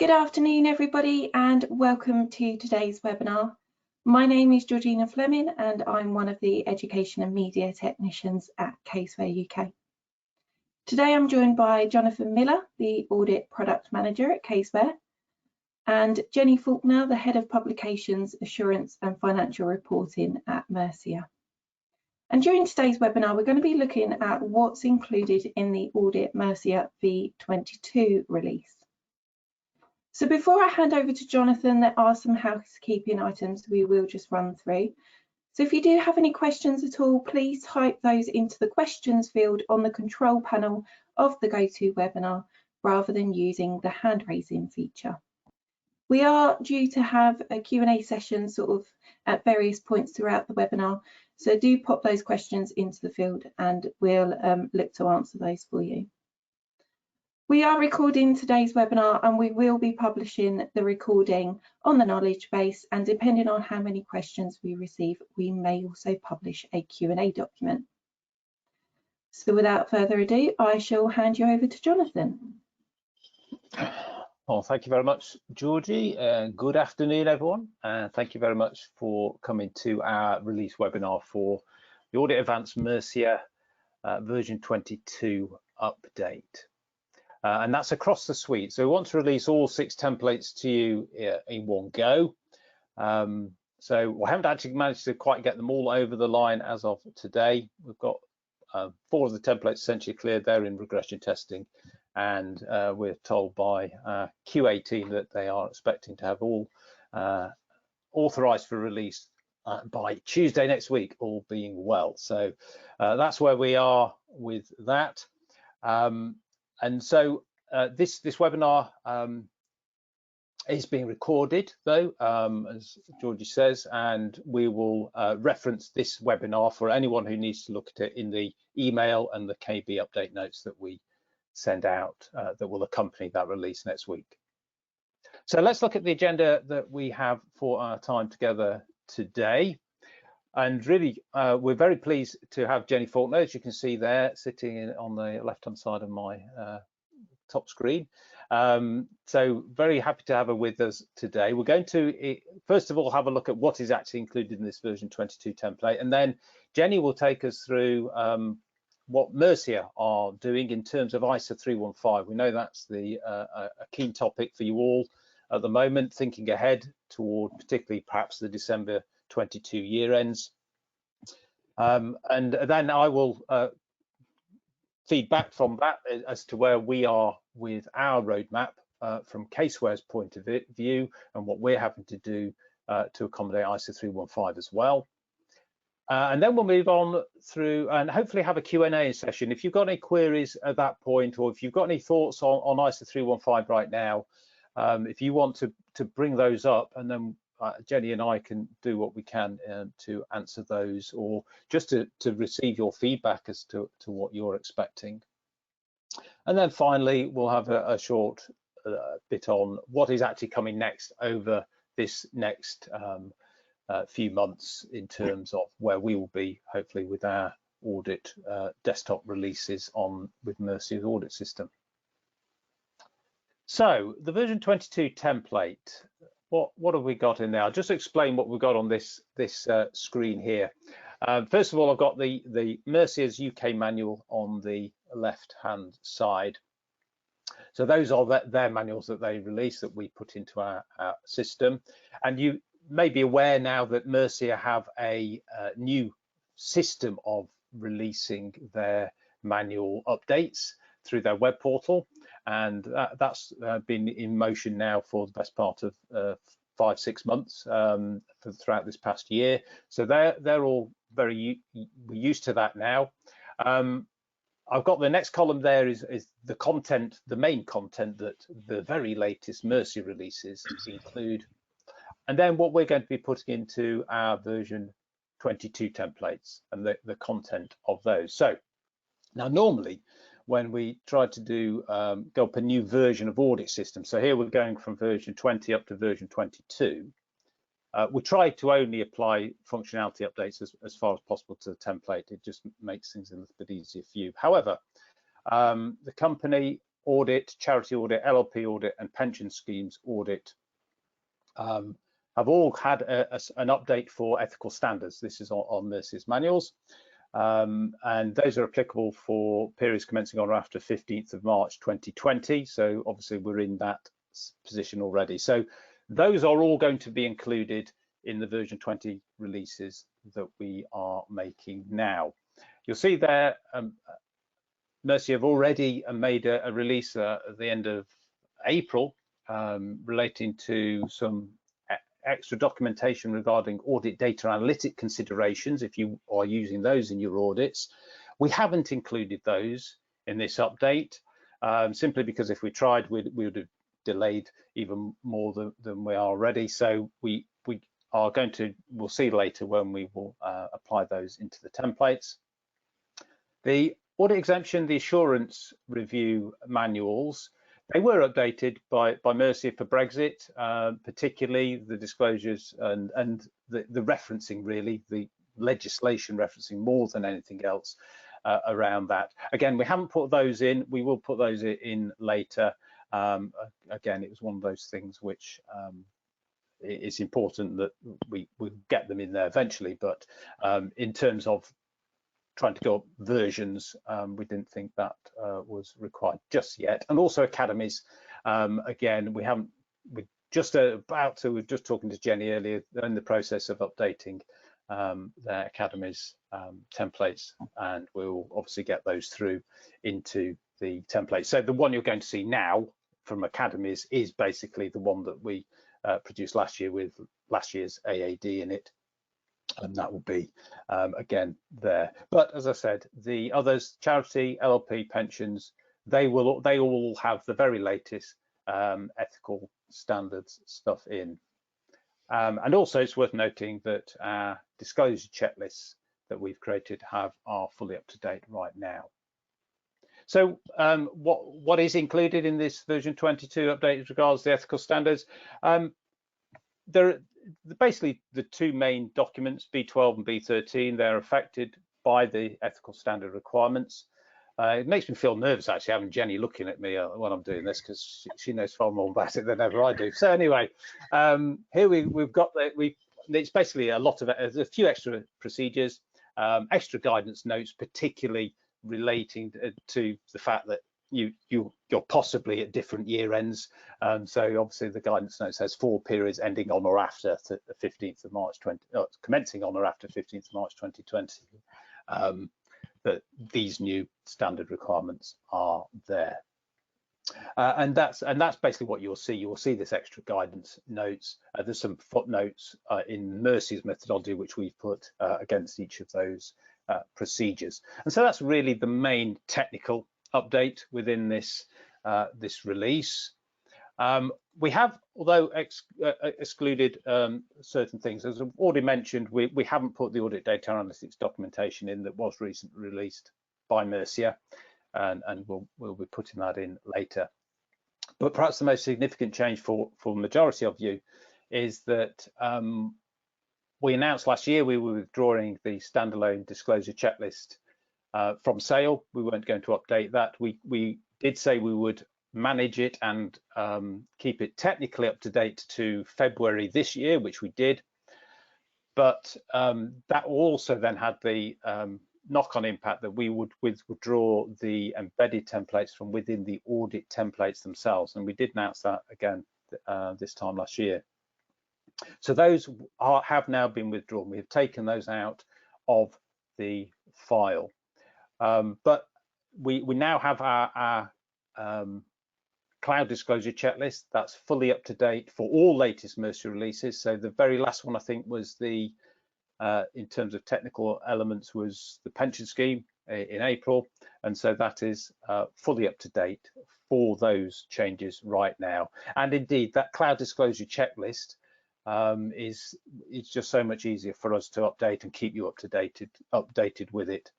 Good afternoon, everybody, and welcome to today's webinar. My name is Georgina Fleming, and I'm one of the Education and Media Technicians at Caseware UK. Today, I'm joined by Jonathan Miller, the Audit Product Manager at Caseware, and Jenny Faulkner, the Head of Publications, Assurance and Financial Reporting at Mercia. And during today's webinar, we're going to be looking at what's included in the Audit Mercia v22 release. So before I hand over to Jonathan, there are some housekeeping items we will just run through. So if you do have any questions at all, please type those into the questions field on the control panel of the GoToWebinar rather than using the hand raising feature. We are due to have a Q&A session sort of at various points throughout the webinar, so do pop those questions into the field and we'll look to answer those for you. We are recording today's webinar and we will be publishing the recording on the knowledge base, and depending on how many questions we receive, we may also publish a Q&A document. So without further ado, I shall hand you over to Jonathan. Well, thank you very much, Georgie. Good afternoon, everyone. Thank you very much for coming to our release webinar for the AuditAdvanced Mercia version 22 update. And that's across the suite. So we want to release all 6 templates to you in one go. So we haven't actually managed to quite get them all over the line as of today. We've got 4 of the templates essentially cleared. They're in regression testing. And we're told by QA team that they are expecting to have all authorized for release by Tuesday next week, all being well. So that's where we are with that. And so this webinar is being recorded, though, as Georgie says, and we will reference this webinar for anyone who needs to look at it in the email and the KB update notes that we send out that will accompany that release next week. So let's look at the agenda that we have for our time together today. And really, we're very pleased to have Jenny Faulkner, as you can see there, sitting on the left-hand side of my top screen. So very happy to have her with us today. We're going to, first of all, have a look at what is actually included in this version 22 template. And then Jenny will take us through what Mercia are doing in terms of ISA 315. We know that's a keen topic for you all at the moment, thinking ahead toward particularly perhaps the December 22 year ends. And then I will feed back from that as to where we are with our roadmap from Caseware's point of view and what we're having to do to accommodate ISA 315 as well. And then we'll move on through and hopefully have a Q&A session. If you've got any queries at that point, or if you've got any thoughts on ISA 315 right now, if you want to bring those up, and then Jenny and I can do what we can to answer those, or just to receive your feedback as to what you're expecting. And then finally, we'll have a short bit on what is actually coming next over this next few months in terms of where we will be, hopefully, with our audit desktop releases with Mercia's audit system. So the version 22 template, what have we got in there? I'll just explain what we've got on this screen here. First of all, I've got the Mercia's UK manual on the left-hand side. So those are their manuals that they release that we put into our system. And you may be aware now that Mercia have a new system of releasing their manual updates through their web portal, and that's been in motion now for the best part of 5-6 months throughout this past year. So they're all very used to that now. I've got the next column there is the content, the main content that the very latest Mercia releases include. And then what we're going to be putting into our version 22 templates and the content of those. So now normally when we try to go up a new version of audit system, so here we're going from version 20 up to version 22, we try to only apply functionality updates as far as possible to the template. It just makes things a little bit easier for you. However, the company audit, charity audit, LLP audit, and pension schemes audit have all had an update for ethical standards. This is on Mercia's manuals, and those are applicable for periods commencing on or after 15th of March 2020. So obviously we're in that position already. So those are all going to be included in the version 20 releases that we are making now. You'll see there, Mercia have already made a release at the end of April relating to some extra documentation regarding audit data analytic considerations if you are using those in your audits. We haven't included those in this update simply because if we tried, we would have delayed even more than we are already. So we are going to, we'll see later when we will apply those into the templates. The audit exemption, the assurance review manuals, they were updated by Mercia for Brexit, particularly the disclosures and the referencing, really, the legislation referencing more than anything else around that. Again, we haven't put those in. We will put those in later. Again, it was one of those things which it's important that we get them in there eventually, but in terms of trying to go up versions, we didn't think that was required just yet. And also academies, again, we're just talking to Jenny earlier, they're in the process of updating their academies templates, and we'll obviously get those through into the template. So the one you're going to see now from academies is basically the one that we produced last year with last year's AAD in it. And that will be again there. But as I said, the others, charity, LLP, pensions, they all have the very latest ethical standards stuff in. And also it's worth noting that our disclosure checklists that we've created are fully up to date right now. So what is included in this version 22 update as regards the ethical standards? There are basically the two main documents, B12 and B13. They're affected by the ethical standard requirements. It makes me feel nervous actually having Jenny looking at me when I'm doing this, because she knows far more about it than ever I do. So anyway, here we've got it's basically a lot of there's a few extra procedures, extra guidance notes, particularly relating to the fact that you're possibly at different year ends. So obviously the guidance note says 4 periods ending on or after the 15th of March commencing on or after 15th of March 2020. That these new standard requirements are there. And that's basically what you'll see. You will see this extra guidance notes. There's some footnotes in Mercia's methodology which we've put against each of those procedures. And so that's really the main technical update within this this release. We have, although excluded certain things, as I've already mentioned, we haven't put the audit data analytics documentation in that was recently released by Mercia, and we'll be putting that in later. But perhaps the most significant change for the majority of you is that we announced last year we were withdrawing the standalone disclosure checklist from sale. We weren't going to update that. We did say we would manage it and keep it technically up to date to February this year, which we did. But that also then had the knock-on impact that we would withdraw the embedded templates from within the audit templates themselves. And we did announce that again this time last year. So those have now been withdrawn. We have taken those out of the file. But we now have our cloud disclosure checklist that's fully up to date for all latest Mercia releases. So the very last one I think was the in terms of technical elements was the pension scheme in April, and so that is fully up to date for those changes right now. And indeed that cloud disclosure checklist it's just so much easier for us to update and keep you updated with it.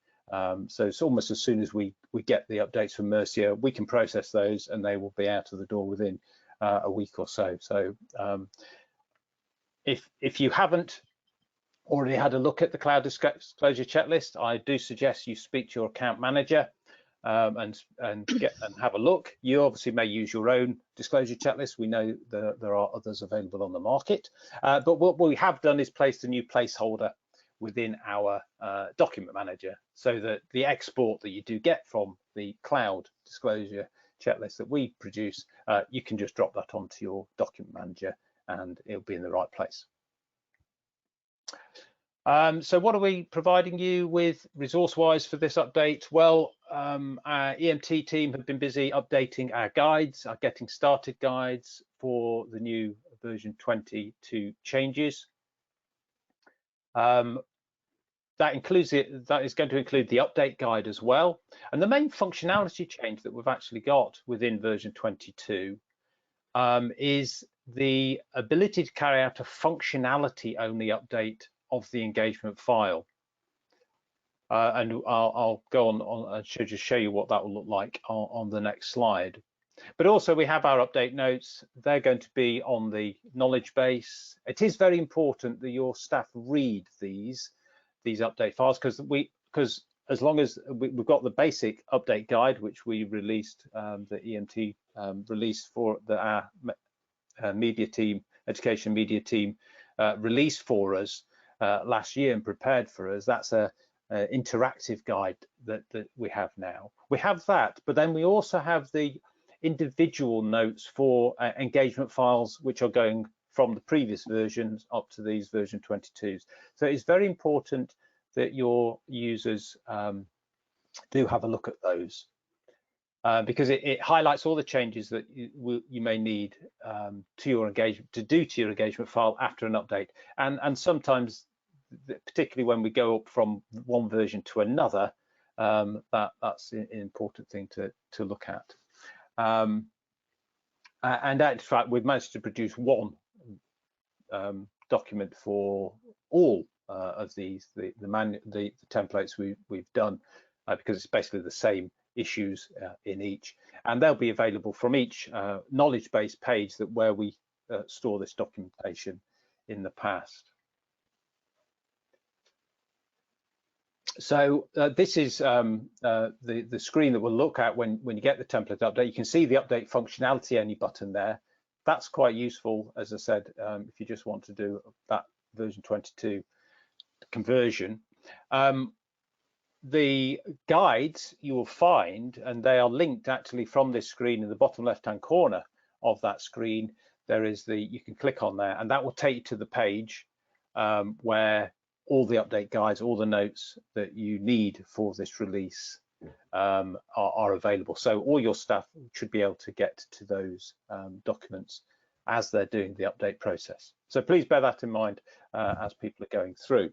So it's almost as soon as we get the updates from Mercia, we can process those and they will be out of the door within a week or so. So if you haven't already had a look at the cloud disclosure checklist, I do suggest you speak to your account manager and have a look. You obviously may use your own disclosure checklist. We know that there are others available on the market, but what we have done is placed a new placeholder within our document manager, so that the export that you do get from the cloud disclosure checklist that we produce, you can just drop that onto your document manager and it'll be in the right place. So what are we providing you with resource-wise for this update? Well, our EMT team have been busy updating our guides, our getting started guides for the new version 22 changes. That is going to include the update guide as well. And the main functionality change that we've actually got within version 22 is the ability to carry out a functionality only update of the engagement file. And I'll go on and just show you what that will look like on the next slide. But also we have our update notes. They're going to be on the knowledge base. It is very important that your staff read these update files, because as long as we've got the basic update guide, which we released, the EMT released for our media team, education media team released for us last year and prepared for us. That's a interactive guide that we have now. We have that, but then we also have the individual notes for engagement files, which are going from the previous versions up to these version 22s. So it's very important that your users do have a look at those, because it highlights all the changes that you may need to your engagement file after an update. And sometimes, particularly when we go up from one version to another, that's an important thing to look at. And in fact, we've managed to produce one document for all of these, the templates we've done, because it's basically the same issues in each, and they'll be available from each knowledge base page where we store this documentation in the past. So this is the screen that we'll look at when you get the template update. You can see the update functionality only button there. That's quite useful, as I said, if you just want to do that version 22 conversion. The guides you will find, and they are linked actually from this screen in the bottom left-hand corner of that screen. There is you can click on there, and that will take you to the page where all the update guides, all the notes that you need for this release are available. So all your staff should be able to get to those documents as they're doing the update process. So please bear that in mind as people are going through.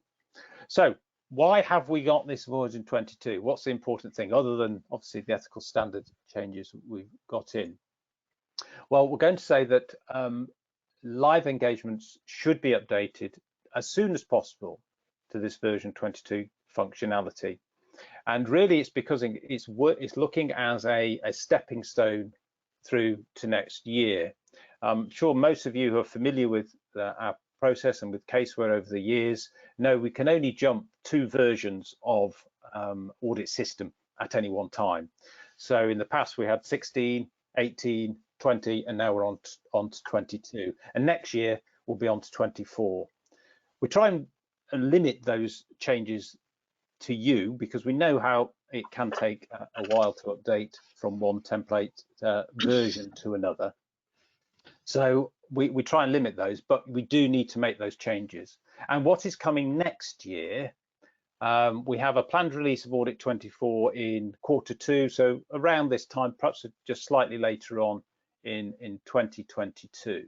So why have we got this version 22? What's the important thing, other than obviously the ethical standard changes we've got in? Well, we're going to say that live engagements should be updated as soon as possible to this version 22 functionality. And really it's because it's looking as a stepping stone through to next year. I'm sure most of you who are familiar with our process and with Caseware over the years know we can only jump 2 versions of audit system at any one time. So in the past we had 16, 18, 20, and now we're on to 22. And next year we'll be on to 24. We try and limit those changes to you, because we know how it can take a while to update from one template version to another. So we try and limit those, but we do need to make those changes. And what is coming next year, we have a planned release of Audit 24 in Q2, so around this time, perhaps just slightly later on in 2022.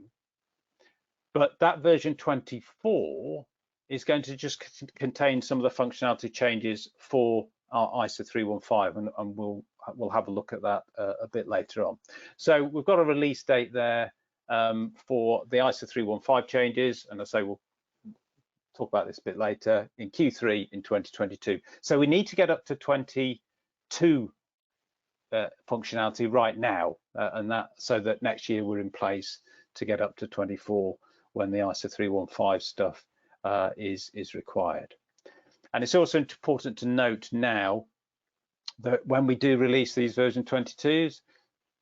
But that version 24 is going to just contain some of the functionality changes for our ISO 315, and we'll have a look at that a bit later on. So we've got a release date there for the ISO 315 changes, and as I say, we'll talk about this a bit later, in Q3 in 2022. So we need to get up to 22 functionality right now, and that so that next year we're in place to get up to 24 when the ISO 315 stuff is required. And it's also important to note now that when we do release these version 22s,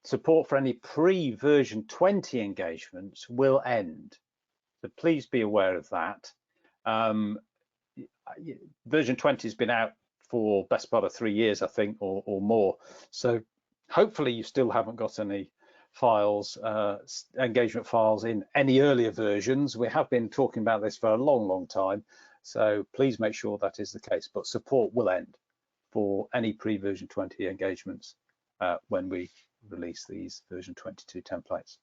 support for any pre-version 20 engagements will end. So please be aware of that. Version 20 has been out for best part of 3 years, I think, or more. So hopefully you still haven't got any files, engagement files in any earlier versions. We have been talking about this for a long time. So please make sure that is the case, but support will end for any pre-version 20 engagements when we release these version 22 templates.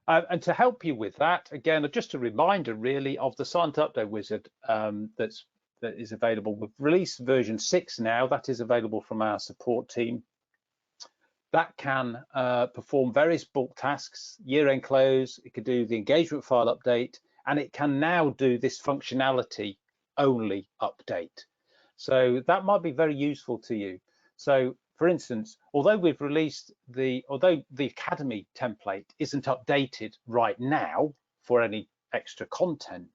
And to help you with that, again, just a reminder really of the Silent Update Wizard that is available. We've released version 6 now. That is available from our support team. That can perform various bulk tasks, year-end close. It could do the engagement file update, and it can now do this functionality only update. So that might be very useful to you. So for instance, although the Academy template isn't updated right now for any extra content,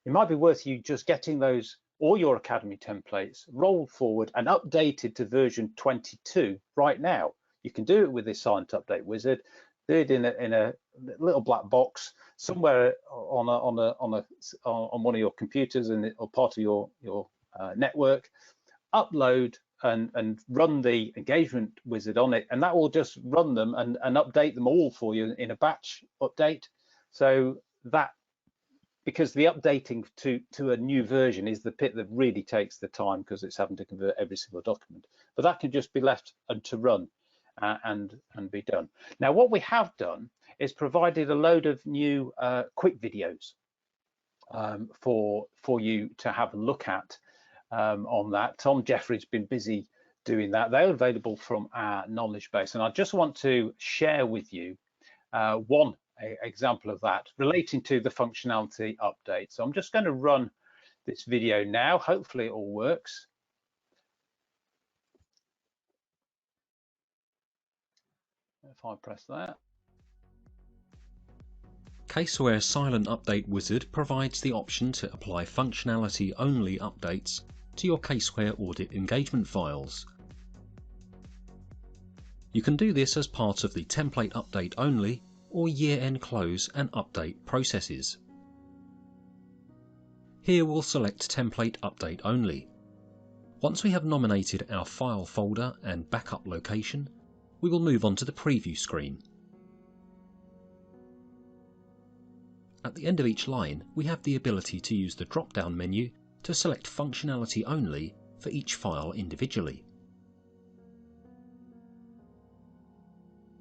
it might be worth you just getting all your Academy templates rolled forward and updated to version 22 right now. You can do it with this Silent Update Wizard. Do it in a little black box somewhere on one of your computers or part of your network. Upload and run the engagement wizard on it, and that will just run them and update them all for you in a batch update. So that, because the updating to a new version is the bit that really takes the time, because it's having to convert every single document, but that can just be left to run and be done. Now what we have done is provided a load of new quick videos for you to have a look at on that. Tom Jeffrey's been busy doing that. They're available from our knowledge base, and I just want to share with you one example of that relating to the functionality update. So I'm just going to run this video now. Hopefully it all works. If I press that. Caseware Silent Update Wizard provides the option to apply functionality only updates to your Caseware audit engagement files. You can do this as part of the template update only or year-end close and update processes. Here we'll select template update only. Once we have nominated our file folder and backup location, we will move on to the preview screen. At the end of each line, we have the ability to use the drop-down menu to select functionality only for each file individually.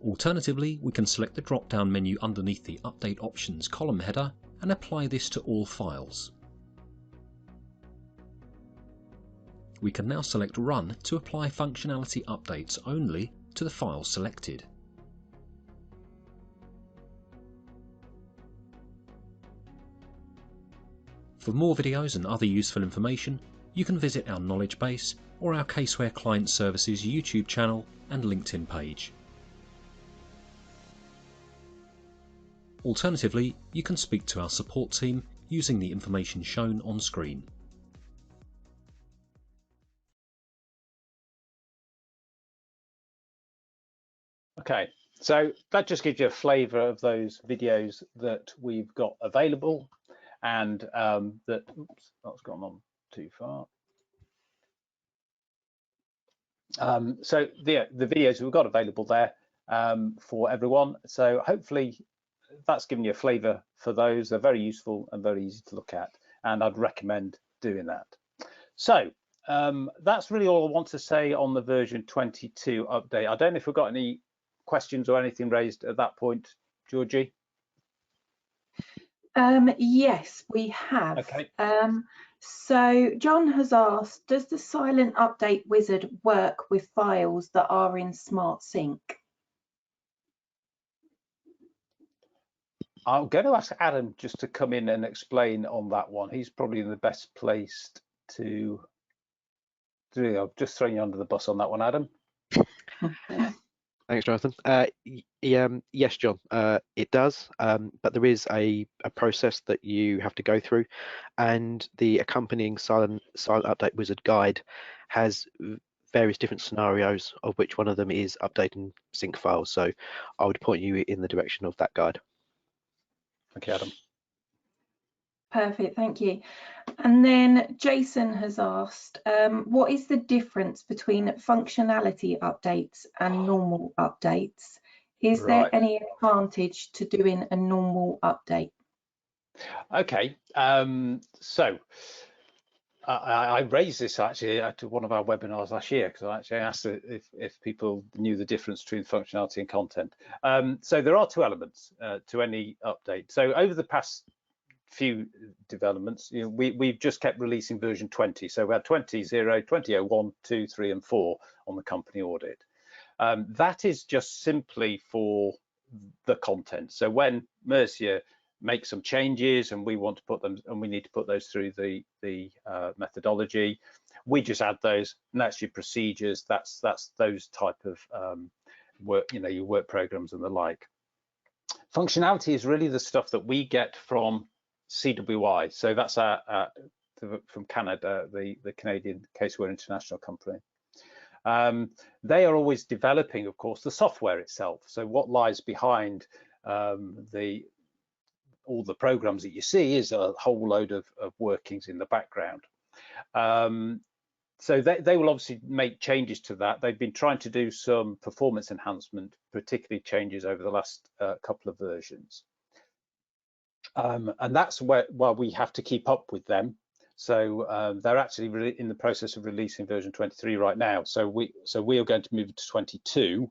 Alternatively, we can select the drop-down menu underneath the Update Options column header and apply this to all files. We can now select Run to apply functionality updates only to the file selected. For more videos and other useful information, you can visit our knowledge base or our Caseware Client Services YouTube channel and LinkedIn page. Alternatively, you can speak to our support team using the information shown on screen. Okay, so that just gives you a flavour of those videos that we've got available, and that, oops, that's gone on too far. So the videos we've got available there for everyone. So hopefully that's given you a flavour for those. They're very useful and very easy to look at, and I'd recommend doing that. So that's really all I want to say on the version 22 update. I don't know if we've got any questions or anything raised at that point, Georgie. Yes, we have. Okay. So John has asked, does the Silent Update Wizard work with files that are in Smart Sync? I'm going to ask Adam just to come in and explain on that one. He's probably the best placed to do. I'll just throw you under the bus on that one, Adam. Thanks, Jonathan. Yes, John, it does, but there is a process that you have to go through, and the accompanying Silent Update Wizard guide has various different scenarios, of which one of them is updating sync files. So I would point you in the direction of that guide. Okay, Adam. Perfect, thank you. And then Jason has asked, what is the difference between functionality updates and normal updates? Is there any advantage to doing a normal update? Okay, so I raised this actually at one of our webinars last year, because I actually asked if people knew the difference between functionality and content. So there are two elements to any update. So over the past few developments, we've just kept releasing version 20. So we had 20.0, 20.01, 2, 3, and 4 on the company audit. That is just simply for the content. So when Mercia makes some changes and we want to put them, and we need to put those through the methodology, we just add those, and that's your procedures. That's those type of work, your work programs and the like. Functionality is really the stuff that we get from CWI. So that's from Canada, the Canadian Caseware International Company. They are always developing, of course, the software itself. So what lies behind all the programs that you see is a whole load of workings in the background. So they will obviously make changes to that. They've been trying to do some performance enhancement, particularly changes over the last couple of versions. And that's why we have to keep up with them. So they're actually in the process of releasing version 23 right now. So we are going to move to 22,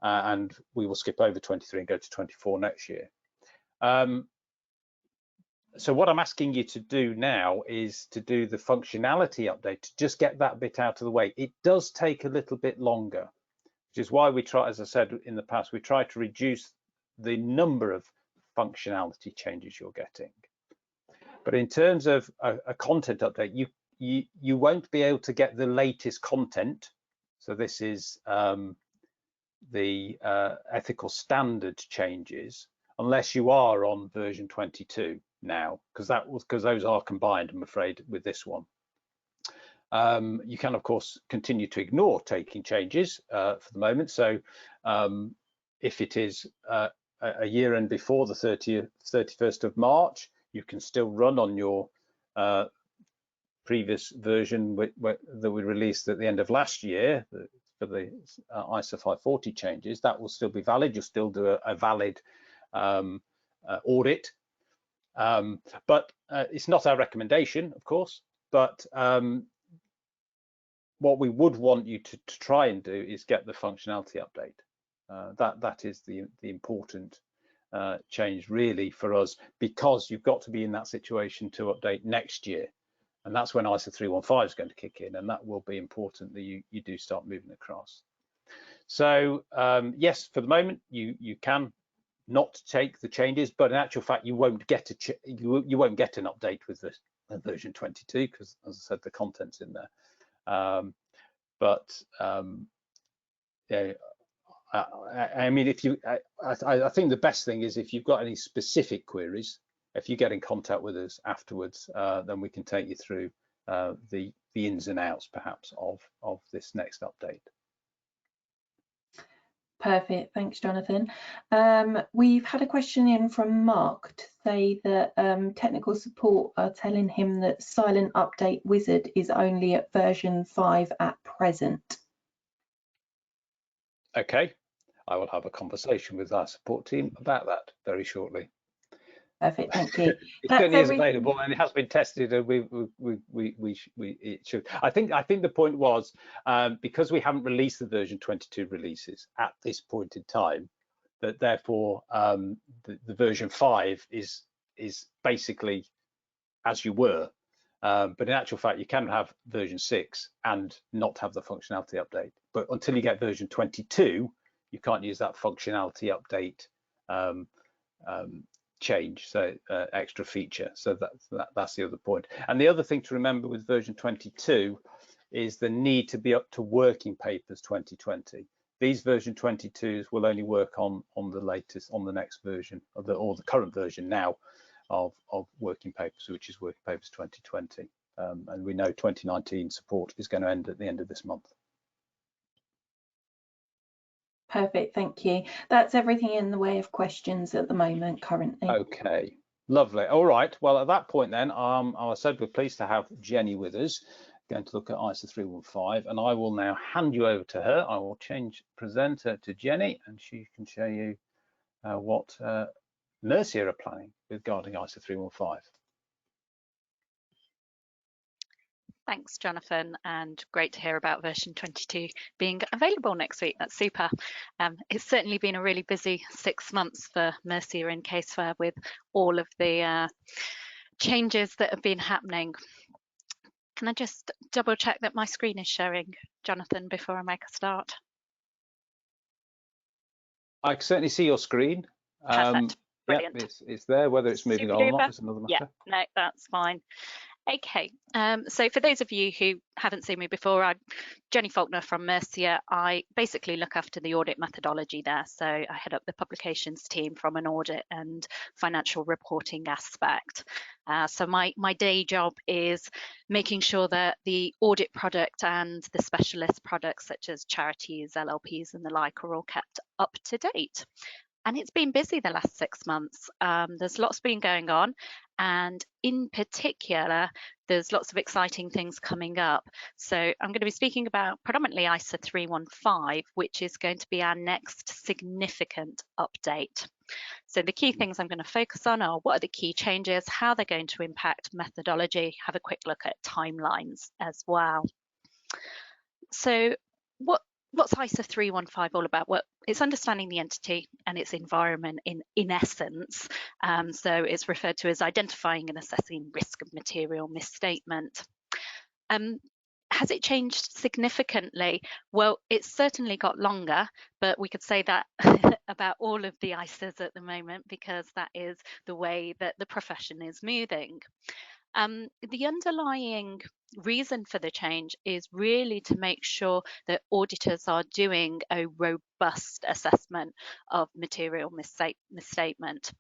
and we will skip over 23 and go to 24 next year. So what I'm asking you to do now is to do the functionality update, to just get that bit out of the way. It does take a little bit longer, which is why we try, as I said in the past, we try to reduce the number of functionality changes you're getting. But in terms of a content update, you won't be able to get the latest content. So this is the ethical standard changes, unless you are on version 22 now, because those are combined, I'm afraid, with this one. You can, of course, continue to ignore taking changes for the moment. So if it is a year end before the 31st of March, you can still run on your previous version that we released at the end of last year for the ISO 540 changes. That will still be valid. You'll still do a valid audit. But it's not our recommendation, of course, but what we would want you to try and do is get the functionality update. That is the important change really for us, because you've got to be in that situation to update next year, and that's when ISO 315 is going to kick in, and that will be important that you do start moving across. So yes, for the moment you can not take the changes, but in actual fact you won't get you won't get an update with this version 22, because, as I said, the content's in there. Yeah, I mean, I think the best thing is, if you've got any specific queries, if you get in contact with us afterwards, then we can take you through the ins and outs, perhaps, of this next update. Perfect, thanks, Jonathan. We've had a question in from Mark to say that technical support are telling him that Silent Update Wizard is only at version 5 at present. Okay, I will have a conversation with our support team about that very shortly. Perfect, thank you. It certainly is available, and it has been tested, and it should. I think the point was, because we haven't released the version 22 releases at this point in time, that therefore the version 5 is basically as you were. But in actual fact, you can have version 6 and not have the functionality update. But until you get version 22, you can't use that functionality update change, so extra feature. So that's the other point. And the other thing to remember with version 22 is the need to be up to working papers 2020. These version 22s will only work on the latest, on the next version of or the current version now of working papers, which is working papers 2020. And we know 2019 support is going to end at the end of this month. Perfect, thank you. That's everything in the way of questions at the moment currently. Okay, lovely. All right, well, at that point then, I said we're pleased to have Jenny with us, going to look at ISO 315, and I will now hand you over to her. I will change presenter to Jenny, and she can show you what Mercia are planning regarding ISO 315. Thanks, Jonathan, and great to hear about version 22 being available next week. That's super. It's certainly been a really busy 6 months for Mercia and Caseware with all of the changes that have been happening. Can I just double check that my screen is showing, Jonathan, before I make a start? I can certainly see your screen. Perfect. Brilliant. Yep, it's there. Whether it's moving on or not is another matter. Yeah, no, that's fine. Okay, so for those of you who haven't seen me before, I'm Jenny Faulkner from Mercia. I basically look after the audit methodology there. So I head up the publications team from an audit and financial reporting aspect. So my day job is making sure that the audit product and the specialist products such as charities, LLPs and the like are all kept up to date. And it's been busy the last 6 months. There's lots been going on, and in particular, there's lots of exciting things coming up. So I'm going to be speaking about predominantly ISO 315, which is going to be our next significant update. So the key things I'm going to focus on are what are the key changes, how they're going to impact methodology, have a quick look at timelines as well. So what's ISO 315 all about? Well, it's understanding the entity and its environment in essence. So it's referred to as identifying and assessing risk of material misstatement. Has it changed significantly? Well, it's certainly got longer, but we could say that about all of the ISOs at the moment, because that is the way that the profession is moving. The underlying reason for the change is really to make sure that auditors are doing a robust assessment of material misstatement.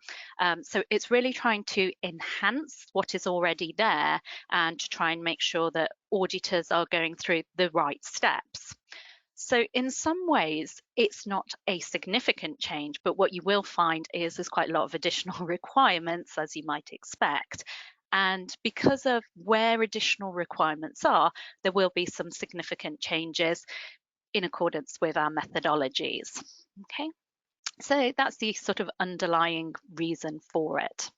So it's really trying to enhance what is already there and to try and make sure that auditors are going through the right steps. So in some ways, it's not a significant change, but what you will find is there's quite a lot of additional requirements, as you might expect. And because of where additional requirements are, there will be some significant changes in accordance with our methodologies. Okay, so that's the sort of underlying reason for it.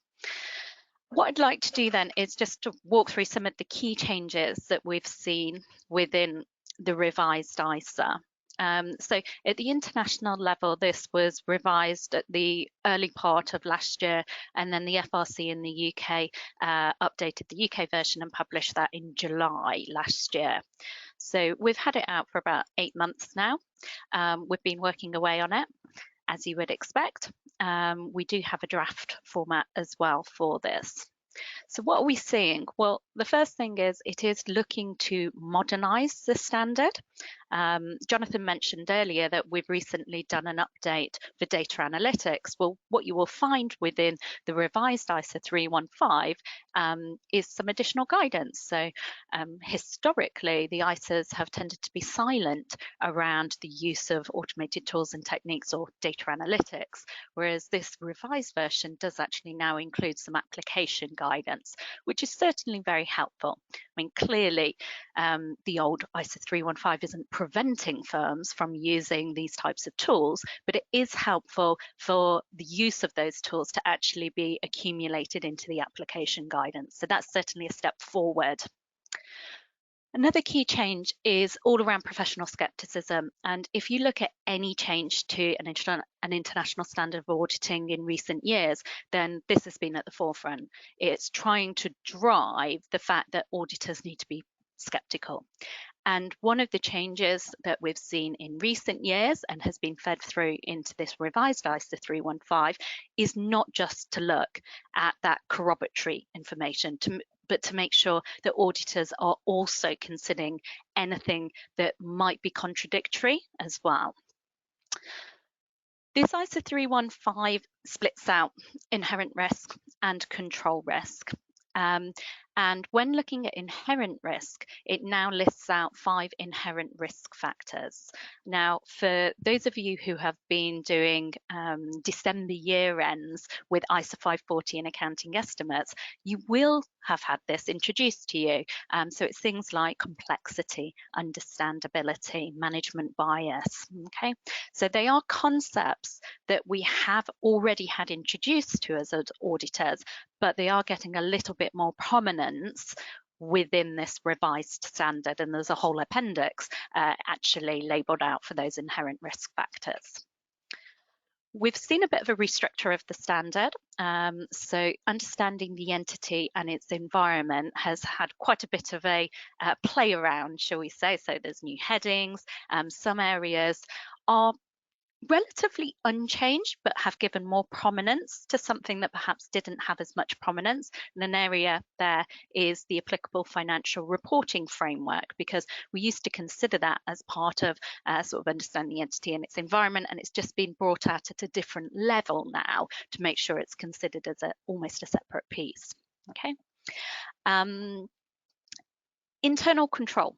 What I'd like to do then is just to walk through some of the key changes that we've seen within the revised ISA. So at the international level, this was revised at the early part of last year, and then the FRC in the UK updated the UK version and published that in July last year. So we've had it out for about 8 months now. We've been working away on it, as you would expect. We do have a draft format as well for this. So what are we seeing? Well, the first thing is it is looking to modernize the standard. Jonathan mentioned earlier that we've recently done an update for data analytics. Well, what you will find within the revised ISO 315 is some additional guidance. So historically, the ISOs have tended to be silent around the use of automated tools and techniques or data analytics, whereas this revised version does actually now include some application guidance, which is certainly very helpful. I mean, clearly, the old ISO 315 isn't preventing firms from using these types of tools, but it is helpful for the use of those tools to actually be accumulated into the application guidance. So that's certainly a step forward. Another key change is all around professional skepticism. And if you look at any change to an international standard of auditing in recent years, then this has been at the forefront. It's trying to drive the fact that auditors need to be skeptical. And one of the changes that we've seen in recent years and has been fed through into this revised ISO 315 is not just to look at that corroboratory information, but to make sure that auditors are also considering anything that might be contradictory as well. This ISO 315 splits out inherent risk and control risk. And when looking at inherent risk, it now lists out 5 inherent risk factors. Now, for those of you who have been doing December year ends with ISA 540 and accounting estimates, you will have had this introduced to you. So it's things like complexity, understandability, management bias. Okay, so they are concepts that we have already had introduced to us as auditors, but they are getting a little bit more prominence within this revised standard, and there's a whole appendix actually labelled out for those inherent risk factors. We've seen a bit of a restructure of the standard, so understanding the entity and its environment has had quite a bit of a play around, shall we say. So there's new headings, some areas are relatively unchanged but have given more prominence to something that perhaps didn't have as much prominence. And an area there is the applicable financial reporting framework, because we used to consider that as part of sort of understanding the entity and its environment, and it's just been brought out at a different level now to make sure it's considered as almost a separate piece. Okay. Internal control.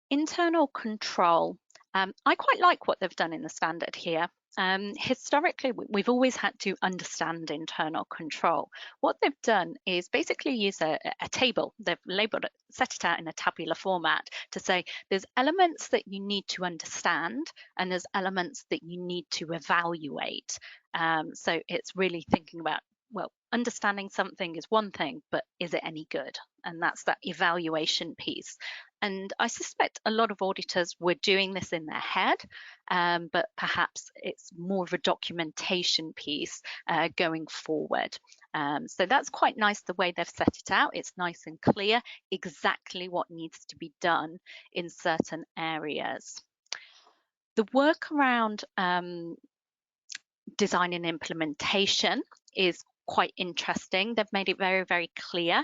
Internal control. I quite like what they've done in the standard here. Historically, we've always had to understand internal control. What they've done is basically use a table. They've labeled it, set it out in a tabular format to say there's elements that you need to understand and there's elements that you need to evaluate. So it's really thinking about, well, understanding something is one thing, but is it any good? And that's that evaluation piece. And I suspect a lot of auditors were doing this in their head, but perhaps it's more of a documentation piece going forward. So that's quite nice the way they've set it out. It's nice and clear exactly what needs to be done in certain areas. The work around design and implementation is quite interesting. They've made it very, very clear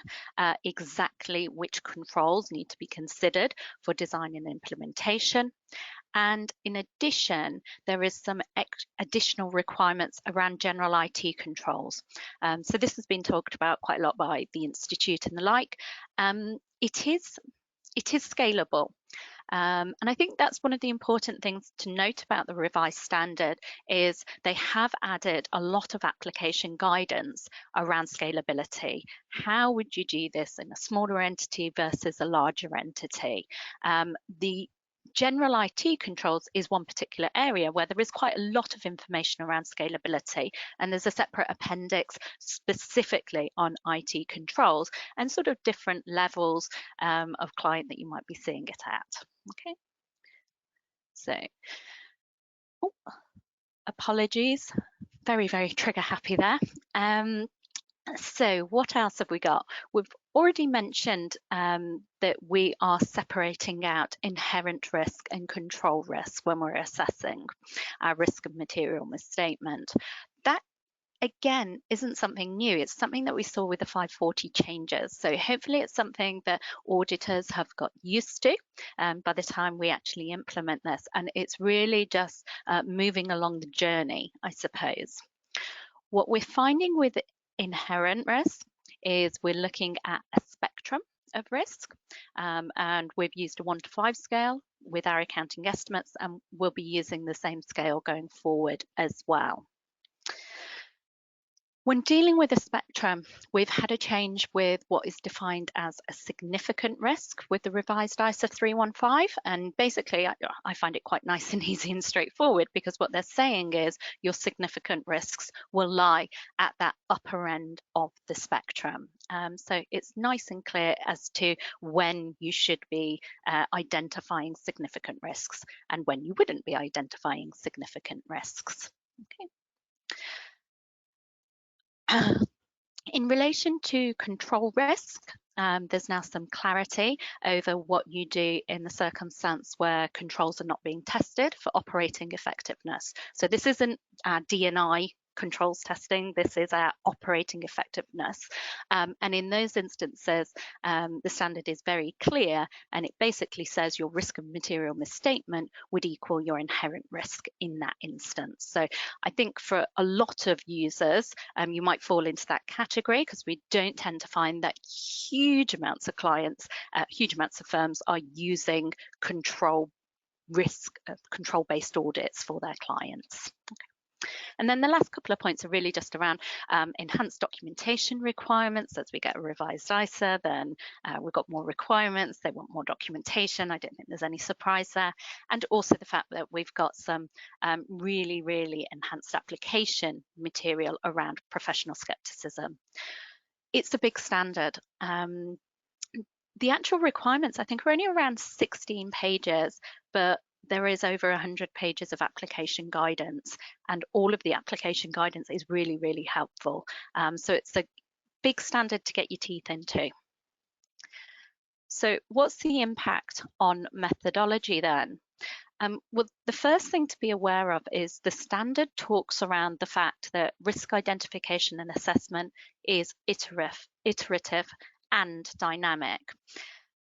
exactly which controls need to be considered for design and implementation. And in addition, there is some additional requirements around general IT controls. So this has been talked about quite a lot by the Institute and the like. It is scalable. And I think that's one of the important things to note about the revised standard is they have added a lot of application guidance around scalability. How would you do this in a smaller entity versus a larger entity? The general IT controls is one particular area where there is quite a lot of information around scalability, and there's a separate appendix specifically on IT controls and sort of different levels of client that you might be seeing it at. Okay, so apologies, very, very trigger happy there. So what else have we got? We've already mentioned that we are separating out inherent risk and control risk when we're assessing our risk of material misstatement. That again isn't something new. It's something that we saw with the 540 changes. So hopefully it's something that auditors have got used to by the time we actually implement this. And it's really just moving along the journey, I suppose. What we're finding with inherent risk is we're looking at a spectrum of risk, and we've used a 1 to 5 scale with our accounting estimates, and we'll be using the same scale going forward as well. When dealing with a spectrum, we've had a change with what is defined as a significant risk with the revised ISA 315. And basically, I find it quite nice and easy and straightforward, because what they're saying is your significant risks will lie at that upper end of the spectrum. So it's nice and clear as to when you should be identifying significant risks and when you wouldn't be identifying significant risks. Okay. In relation to control risk, there's now some clarity over what you do in the circumstance where controls are not being tested for operating effectiveness. So this isn't D&I controls testing. This is our operating effectiveness. And in those instances, the standard is very clear, and it basically says your risk of material misstatement would equal your inherent risk in that instance. So I think for a lot of users, you might fall into that category, because we don't tend to find that huge amounts of clients, huge amounts of firms are using control-based audits for their clients. Okay. And then the last couple of points are really just around enhanced documentation requirements. As we get a revised ISA, then we've got more requirements. They want more documentation. I don't think there's any surprise there. And also the fact that we've got some really, really enhanced application material around professional skepticism. It's a big standard. The actual requirements, I think, are only around 16 pages, but there is over 100 pages of application guidance, and all of the application guidance is really, really helpful. So it's a big standard to get your teeth into. So what's the impact on methodology then? Well, the first thing to be aware of is the standard talks around the fact that risk identification and assessment is iterative and dynamic.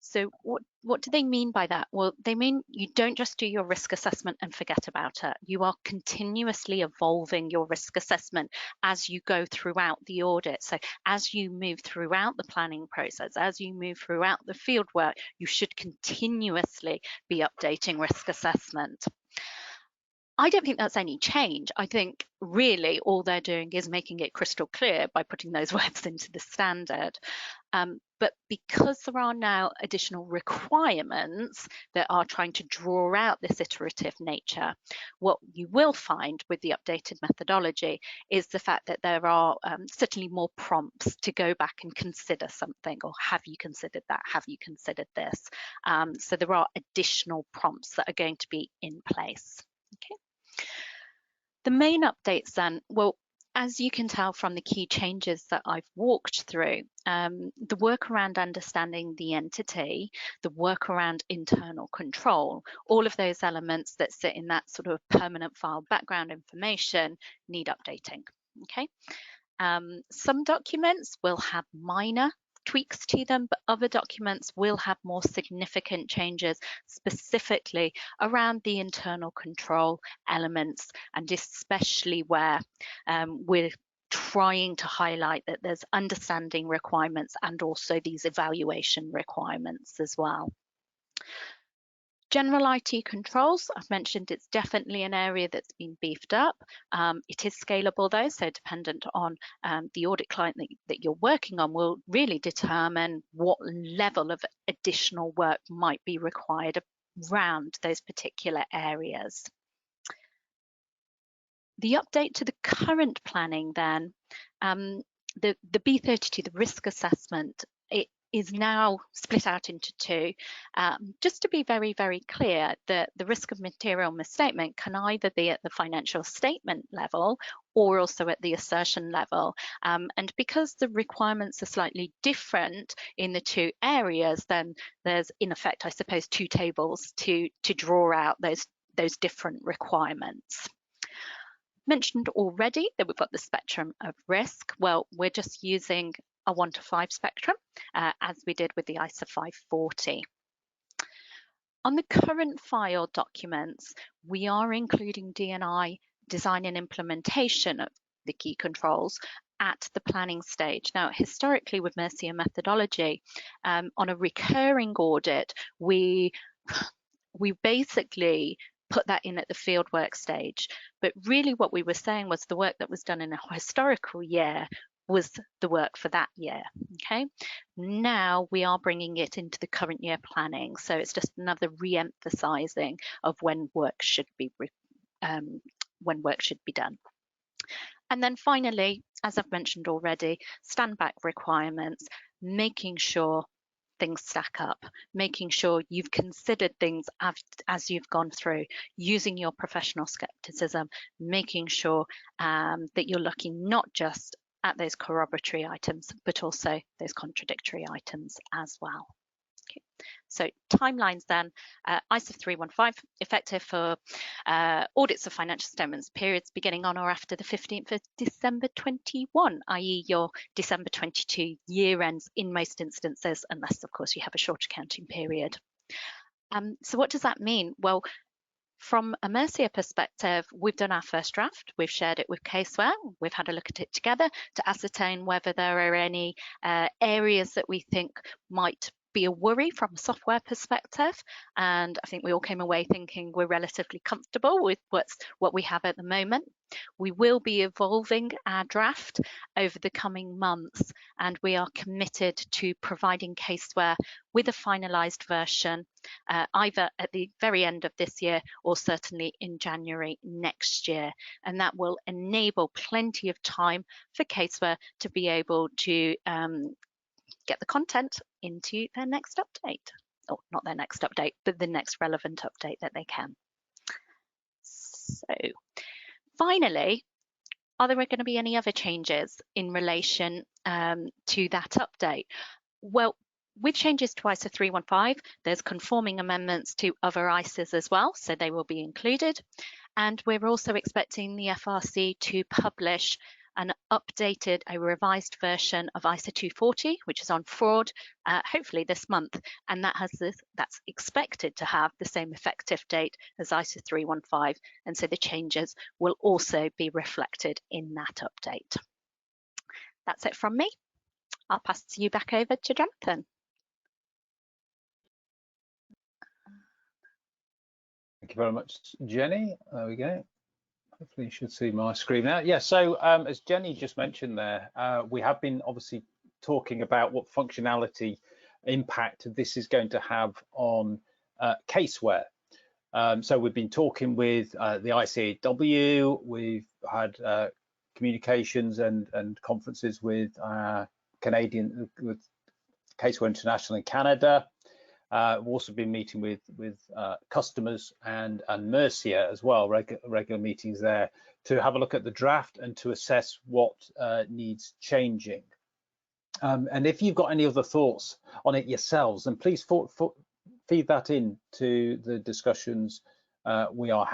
So what do they mean by that? Well, they mean you don't just do your risk assessment and forget about it. You are continuously evolving your risk assessment as you go throughout the audit. So as you move throughout the planning process, as you move throughout the field work, you should continuously be updating risk assessment. I don't think that's any change. I think really all they're doing is making it crystal clear by putting those words into the standard. But because there are now additional requirements that are trying to draw out this iterative nature, what you will find with the updated methodology is the fact that there are certainly more prompts to go back and consider something, or have you considered that? Have you considered this? So there are additional prompts that are going to be in place. Okay. The main updates then, well, as you can tell from the key changes that I've walked through, the work around understanding the entity, the work around internal control, all of those elements that sit in that sort of permanent file background information need updating. Okay. Some documents will have minor tweaks to them, but other documents will have more significant changes, specifically around the internal control elements, and especially where we're trying to highlight that there's understanding requirements and also these evaluation requirements as well. General IT controls, I've mentioned it's definitely an area that's been beefed up. It is scalable though, so dependent on the audit client that you're working on will really determine what level of additional work might be required around those particular areas. The update to the current planning then, the B32, the risk assessment, it is now split out into two. Just to be very, very clear, that the risk of material misstatement can either be at the financial statement level or also at the assertion level. And because the requirements are slightly different in the two areas, then there's in effect, I suppose, two tables to draw out those different requirements. Mentioned already that we've got the spectrum of risk. Well, we're just using a 1 to 5 spectrum, as we did with the ISA 540. On the current file documents, we are including D&I design and implementation of the key controls at the planning stage. Now, historically with Mercia methodology, on a recurring audit, we basically put that in at the fieldwork stage. But really what we were saying was the work that was done in a historical year was the work for that year. Okay. Now we are bringing it into the current year planning. So it's just another re-emphasizing of when work should be done. And then finally, as I've mentioned already, stand back requirements, making sure things stack up, making sure you've considered things as you've gone through, using your professional skepticism, making sure that you're looking not just at those corroboratory items, but also those contradictory items as well. So timelines then, ISO 315 effective for audits of financial statements periods beginning on or after the 15th of December 21, i.e. your December 22 year ends in most instances, unless of course you have a short accounting period. So what does that mean? Well, from a Mercia perspective, we've done our first draft, we've shared it with Caseware, we've had a look at it together to ascertain whether there are any areas that we think might be a worry from a software perspective, and I think we all came away thinking we're relatively comfortable with what we have at the moment. We will be evolving our draft over the coming months, and we are committed to providing Caseware with a finalised version either at the very end of this year or certainly in January next year, and that will enable plenty of time for Caseware to be able to get the content into their next update, or not their next update, but the next relevant update that they can. So finally, are there going to be any other changes in relation to that update? Well, with changes to ISO 315, there's conforming amendments to other ISOs as well, so they will be included. And we're also expecting the FRC to publish an updated, a revised version of ISO 240, which is on fraud, hopefully this month, and that's expected to have the same effective date as ISO 315, and so the changes will also be reflected in that update. That's it from me. I'll pass you back over to Jonathan. Thank you very much, Jenny. There we go. Hopefully you should see my screen now. Yeah, so as Jenny just mentioned there, we have been obviously talking about what functionality impact this is going to have on Caseware. So we've been talking with the ICAW, we've had communications and conferences with with Caseware International in Canada. We've also been meeting with customers and Mercia as well, regular meetings there to have a look at the draft and to assess what needs changing. And if you've got any other thoughts on it yourselves, then please feed that into the discussions we are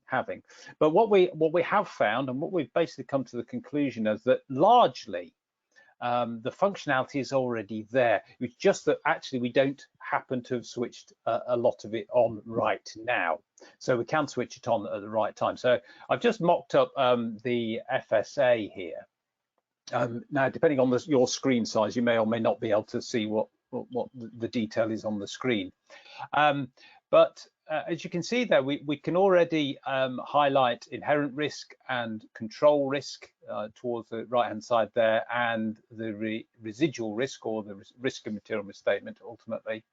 having. But what we have found, and what we've basically come to the conclusion is that largely the functionality is already there. It's just that actually we don't happen to have switched a lot of it on right now. So we can switch it on at the right time. So I've just mocked up the FSA here. Now, depending on your screen size, you may or may not be able to see what the detail is on the screen. But as you can see there, we can already highlight inherent risk and control risk towards the right-hand side there, and the residual risk, or the risk of material misstatement ultimately.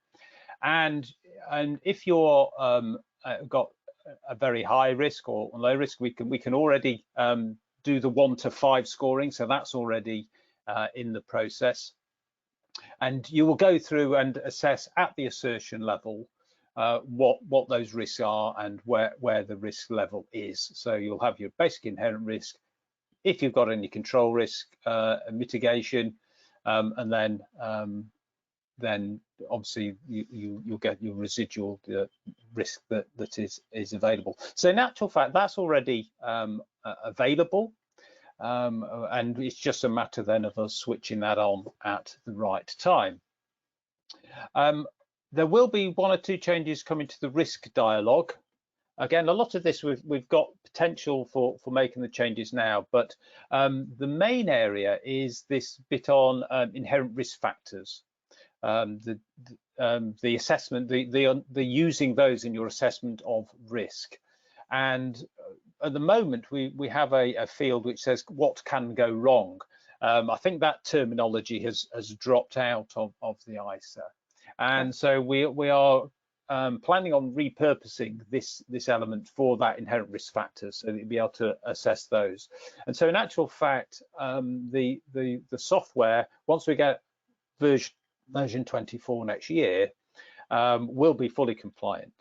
And if you're got a very high risk or low risk, we can already do the 1 to 5 scoring, so that's already in the process. And you will go through and assess at the assertion level what those risks are and where the risk level is. So you'll have your basic inherent risk, if you've got any control risk, mitigation, and then obviously you'll get your residual risk that is available. So in actual fact, that's already available, and it's just a matter then of us switching that on at the right time. There will be 1 or 2 changes coming to the risk dialogue. Again, a lot of this we've got potential for making the changes now, but the main area is this bit on inherent risk factors. The assessment, the using those in your assessment of risk. And at the moment, we have a field which says what can go wrong. I think that terminology has dropped out of the ISA. And so we are planning on repurposing this element for that inherent risk factors, so that you'll be able to assess those. And so in actual fact, the software, once we get version 24 next year, will be fully compliant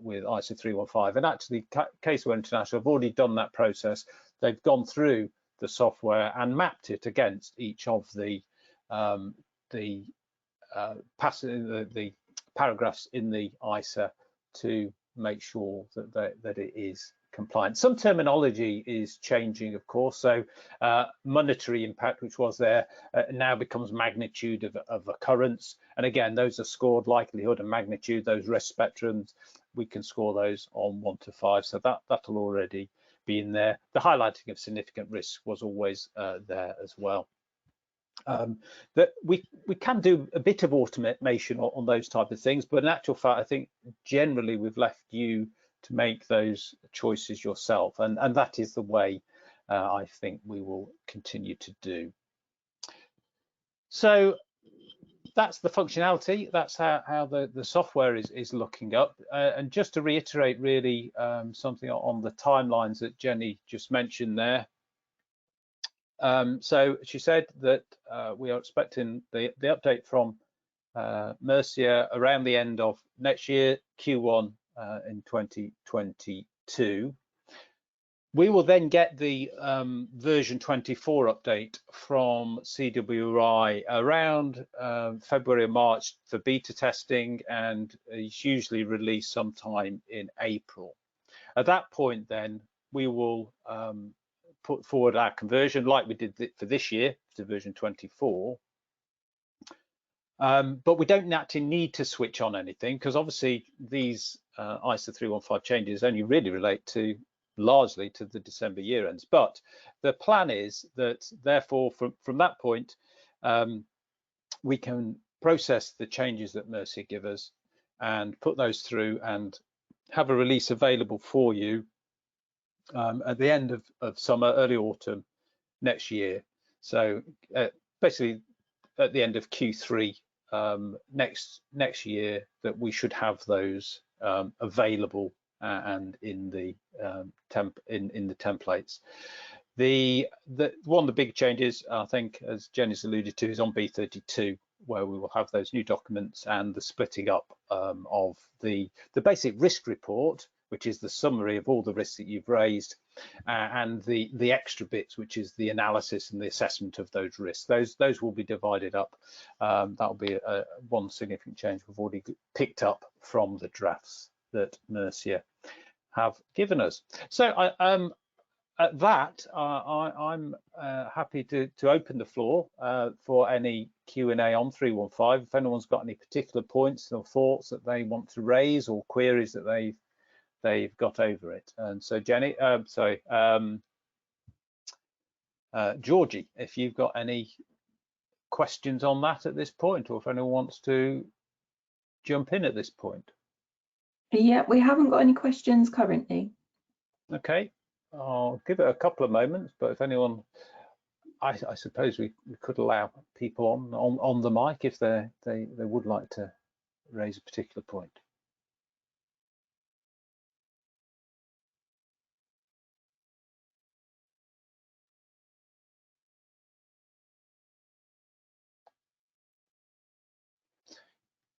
with ISO 315. And actually, Caseware International have already done that process. They've gone through the software and mapped it against each of the paragraphs in the ISA to make sure that it is compliant. Some terminology is changing, of course. So monetary impact, which was there, now becomes magnitude of occurrence. And again, those are scored likelihood and magnitude. Those risk spectrums, we can score those on 1 to 5. So that'll already be in there. The highlighting of significant risk was always there as well. That we can do a bit of automation on those type of things, but in actual fact, I think generally we've left you to make those choices yourself, and that is the way I think we will continue to do. So that's the functionality. That's how the software is looking up. And just to reiterate, really something on the timelines that Jenny just mentioned there. So she said that we are expecting the update from Mercia around the end of next year, Q1 in 2022. We will then get the version 24 update from CWI around February or March for beta testing, and it's usually released sometime in April. At that point, then we will put forward our conversion like we did for this year to version 24. But we don't actually need to switch on anything, because obviously these ISA 315 changes only really relate to largely to the December year ends. But the plan is that therefore from that point we can process the changes that Mercia give us and put those through and have a release available for you at the end of summer, early autumn next year. So basically at the end of Q3 next year, that we should have those available and in the templates. One of the big changes, I think, as Jenny's alluded to, is on v22, where we will have those new documents and the splitting up of the basic risk report, which is the summary of all the risks that you've raised, and the extra bits, which is the analysis and the assessment of those risks. Those will be divided up. That'll be one significant change we've already picked up from the drafts that Mercia have given us. So at that, I'm happy to open the floor for any Q&A on 315. If anyone's got any particular points or thoughts that they want to raise or queries that they've got over it. And so Jenny, Georgie, if you've got any questions on that at this point, or if anyone wants to jump in at this point. Yeah, we haven't got any questions currently. Okay, I'll give it a couple of moments, but if anyone, I suppose we could allow people on the mic if they would like to raise a particular point.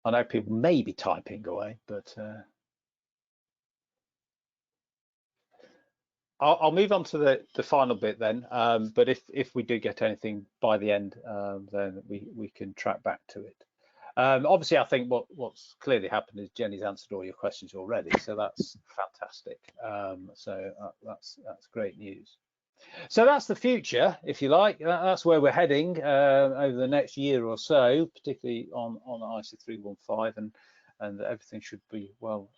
I know people may be typing away, but I'll move on to the final bit then. But if we do get anything by the end, then we can track back to it. Obviously, I think what's clearly happened is Jenny's answered all your questions already, so that's fantastic. So that's great news. So that's the future, if you like. That's where we're heading over the next year or so, particularly on ISA 315, and everything should be well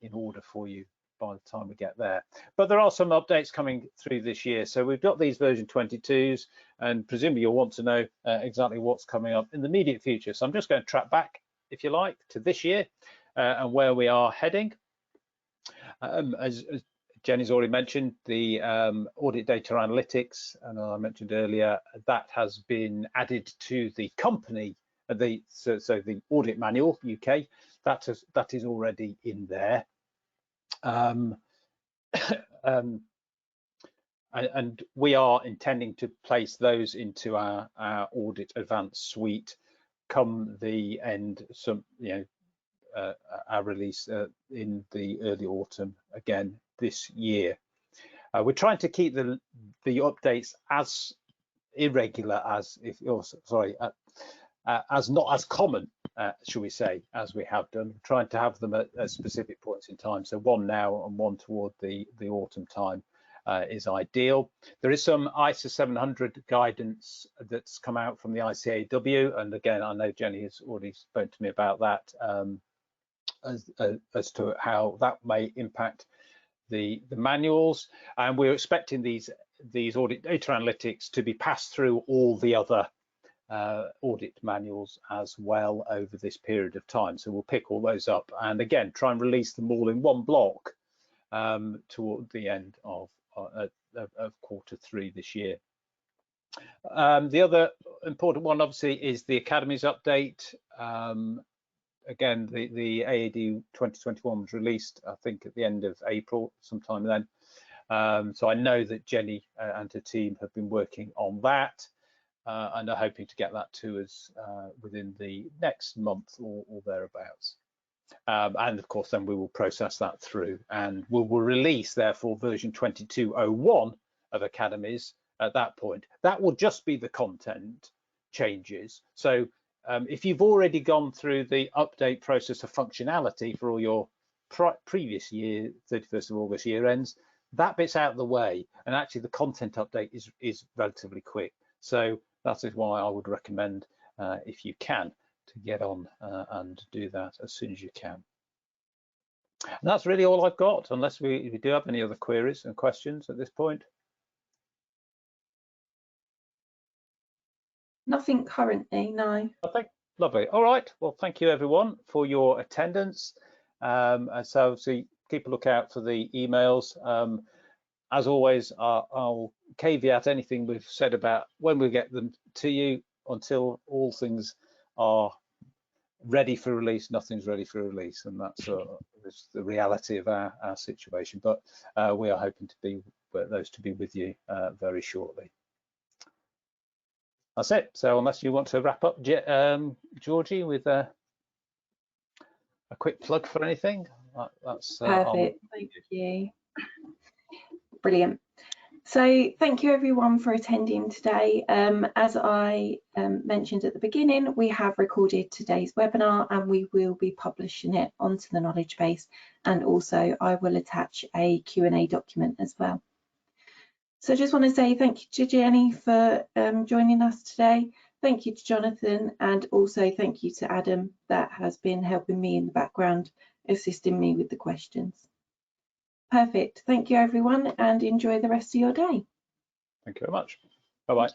in order for you by the time we get there. But there are some updates coming through this year. So we've got these version 22s, and presumably you'll want to know exactly what's coming up in the immediate future. So I'm just going to track back, if you like, to this year and where we are heading. As Jenny's already mentioned, the audit data analytics, and I mentioned earlier, that has been added to the company, so the audit manual UK, that is already in there. And we are intending to place those into our AuditAdvanced suite come the end, our release in the early autumn again this year. We're trying to keep the updates as irregular as as not as common shall we say, as we have done, trying to have them at specific points in time. So one now and one toward the autumn time is ideal. There is some ISO 700 guidance that's come out from the ICAW, and again, I know Jenny has already spoken to me about that as to how that may impact the manuals, and we're expecting these audit data analytics to be passed through all the other audit manuals as well over this period of time. So we'll pick all those up and again try and release them all in one block toward the end of Q3 this year. The other important one obviously is the Academies update. Again, the AAD 2021 was released, I think, at the end of April, sometime then. So I know that Jenny and her team have been working on that and are hoping to get that to us within the next month or thereabouts. And of course, then we will process that through and we will release, therefore, version 22.01 of Academies at that point. That will just be the content changes. So if you've already gone through the update process of functionality for all your previous year, 31st of August year ends, that bit's out of the way, and actually the content update is relatively quick. So that is why I would recommend, if you can, to get on and do that as soon as you can. And that's really all I've got, unless we do have any other queries and questions at this point. Nothing currently, no. Okay, lovely. All right. Well, thank you everyone for your attendance. And so obviously keep a lookout for the emails. As always, I'll caveat anything we've said about when we get them to you until all things are ready for release. Nothing's ready for release, and that's the reality of our situation. But we are hoping to be those to be with you very shortly. That's it. So unless you want to wrap up, Georgie, with a quick plug for anything, that's perfect. Thank you. Brilliant. So thank you everyone for attending today. As I mentioned at the beginning, we have recorded today's webinar and we will be publishing it onto the knowledge base, and also I will attach a Q&A document as well. So I just want to say thank you to Jenny for joining us today. Thank you to Jonathan, and also thank you to Adam that has been helping me in the background, assisting me with the questions. Perfect. Thank you everyone, and enjoy the rest of your day. Thank you very much. Bye-bye.